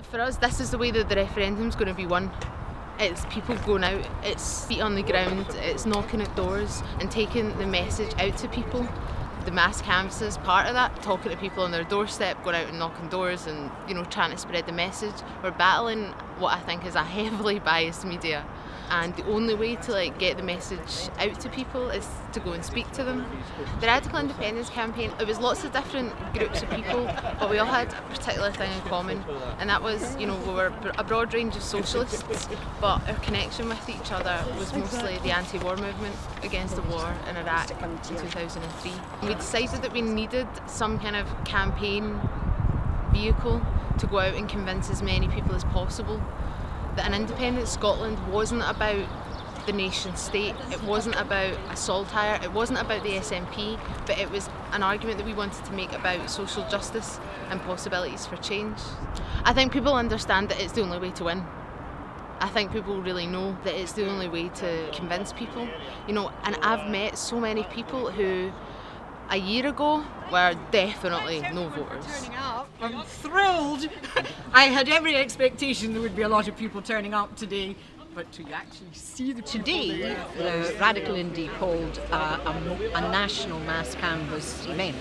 For us, this is the way that the referendum's going to be won. It's people going out, it's feet on the ground, it's knocking at doors and taking the message out to people. The mass canvass is part of that, talking to people on their doorstep, going out and knocking doors and, you know, trying to spread the message. We're battling what I think is a heavily biased media, and the only way to get the message out to people is to go and speak to them. The Radical Independence campaign, it was lots of different groups of people, but we all had a particular thing in common, and that was, you know, we were a broad range of socialists, but our connection with each other was mostly the anti-war movement against the war in Iraq in 2003. We decided that we needed some kind of campaign vehicle to go out and convince as many people as possible that an independent Scotland wasn't about the nation state, it wasn't about a saltire, it wasn't about the SNP, but it was an argument that we wanted to make about social justice and possibilities for change. I think people understand that it's the only way to win. I think people really know that it's the only way to convince people, you know, and I've met so many people who a year ago were definitely no voters. I'm thrilled. I had every expectation there would be a lot of people turning up today, but to actually see the people today, there. the Radical Indie called a national mass canvass event.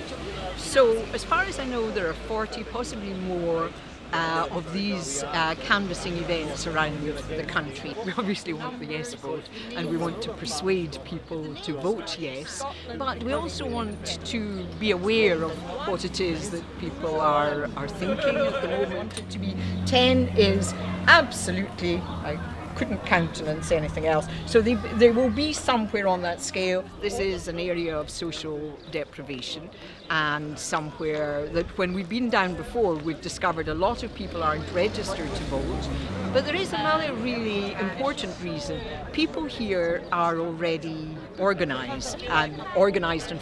So, as far as I know, there are 40, possibly more, of these canvassing events around the country. We obviously want the yes vote and we want to persuade people to vote yes, but we also want to be aware of what it is that people are thinking at the moment. To be 10 is absolutely, I couldn't countenance anything else. So they will be somewhere on that scale. This is an area of social deprivation, and somewhere that when we've been down before, we've discovered a lot of people aren't registered to vote. But there is another really important reason. People here are already organised and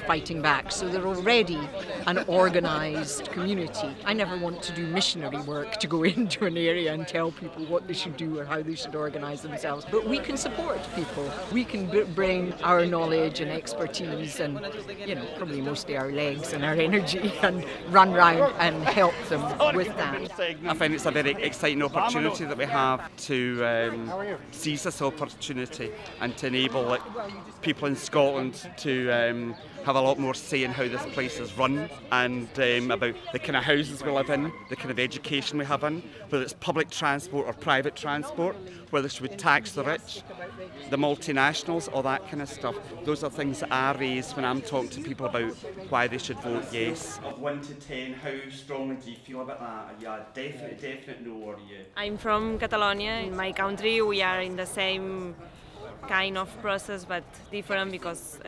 fighting back. So they're already an organised community. I never want to do missionary work to go into an area and tell people what they should do or how they should organise themselves. But we can support people. We can bring our knowledge and expertise and, you know, probably mostly our legs and our energy and run round and help them with that. I find it's a very exciting opportunity that we have to seize this opportunity and to enable people in Scotland to have a lot more say in how this place is run and about the kind of houses we live in, the kind of education we have in, whether it's public transport or private transport, whether should we tax the rich, the multinationals, all that kind of stuff. Those are things that I raise when I'm talking to people about why they should vote yes. 1 to 10, how strongly do you feel about that? Are you a definite no, or are you? I'm from Catalonia. In my country we are in the same kind of process but different because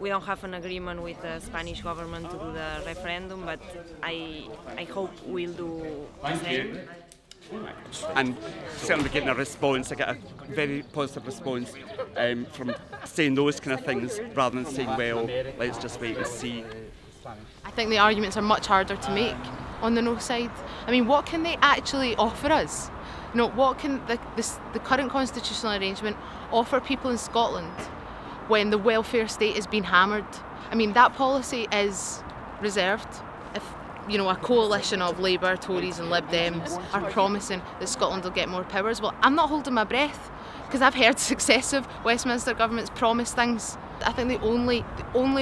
we don't have an agreement with the Spanish government to do the referendum, but I hope we'll do the same. And certainly getting a response, I get a very positive response from saying those kind of things rather than saying, well, let's just wait and see. I think the arguments are much harder to make on the no side. I mean, what can they actually offer us? You know, what can the current constitutional arrangement offer people in Scotland when the welfare state is being hammered? I mean, that policy is reserved. If, you know, a coalition of Labour, Tories and Lib Dems are promising that Scotland will get more powers, well, I'm not holding my breath because I've heard successive Westminster governments promise things. I think the only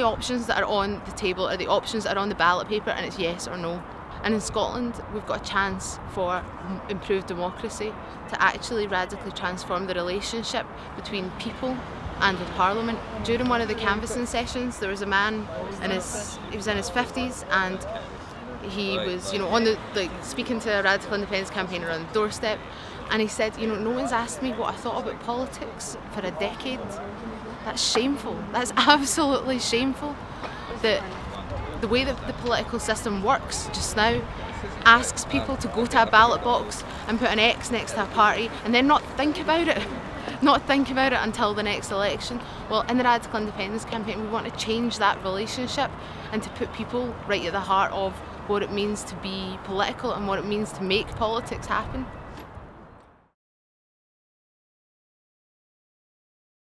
options that are on the table are the options that are on the ballot paper, and it's yes or no. And in Scotland, we've got a chance for improved democracy to actually radically transform the relationship between people and with Parliament. During one of the canvassing sessions, there was a man he was in his 50s, and he was, you know, on speaking to a Radical Independence campaigner on the doorstep, and he said, you know, no one's asked me what I thought about politics for a decade. That's shameful. That's absolutely shameful. That the way that the political system works just now asks people to go to a ballot box and put an X next to a party and then not think about it. Not think about it until the next election. Well, in the Radical Independence campaign, we want to change that relationship and to put people right at the heart of what it means to be political and what it means to make politics happen.